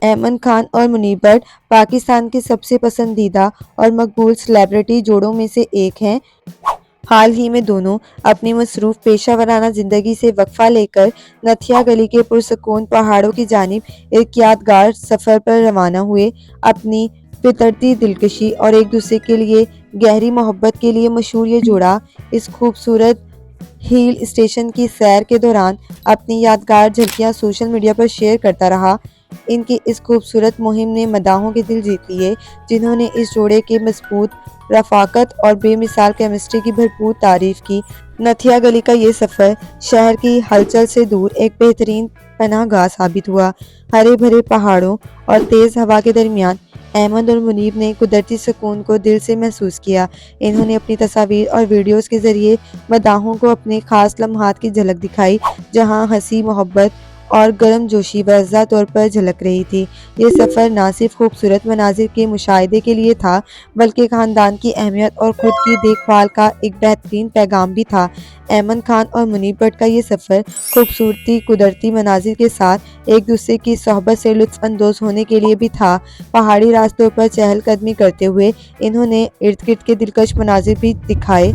ایمن خان اور منیب بٹ پاکستان کے سب سے پسندیدہ اور مقبول سیلیبریٹی جوڑوں میں سے ایک ہیں۔ حال ہی میں دونوں اپنی مصروف پیشہ ورانہ زندگی سے وقفہ لے کر نتھیا گلی کے پرسکون پہاڑوں کی جانب ایک یادگار سفر پر روانہ ہوئے۔ اپنی فطرتی دلکشی اور ایک دوسرے کے لیے گہری محبت کے لیے مشہور یہ جوڑا اس خوبصورت ہل اسٹیشن کی سیر کے دوران اپنی یادگار جھلکیاں سوشل میڈیا پر شیئر کرتا رہا۔ ان کی اس خوبصورت مہم نے مداحوں کے دل جیت لیے، جنہوں نے اس جوڑے کے مضبوط رفاقت اور بے مثال کیمسٹری کی بھرپور تعریف کی۔ نتھیا گلی کا یہ سفر شہر کی ہلچل سے دور ایک بہترین پناہ گاہ ثابت ہوا۔ ہرے بھرے پہاڑوں اور تیز ہوا کے درمیان احمد اور منیب نے قدرتی سکون کو دل سے محسوس کیا۔ انہوں نے اپنی تصاویر اور ویڈیوز کے ذریعے مداحوں کو اپنے خاص لمحات کی جھلک دکھائی، جہاں ہنسی، محبت اور گرم جوشی واضح طور پر جھلک رہی تھی۔ یہ سفر نہ صرف خوبصورت مناظر کے مشاہدے کے لیے تھا، بلکہ خاندان کی اہمیت اور خود کی دیکھ بھال کا ایک بہترین پیغام بھی تھا۔ ایمن خان اور منیب بٹ کا یہ سفر خوبصورتی، قدرتی مناظر کے ساتھ ایک دوسرے کی صحبت سے لطف اندوز ہونے کے لیے بھی تھا۔ پہاڑی راستوں پر چہل قدمی کرتے ہوئے انہوں نے ارد گرد کے دلکش مناظر بھی دکھائے۔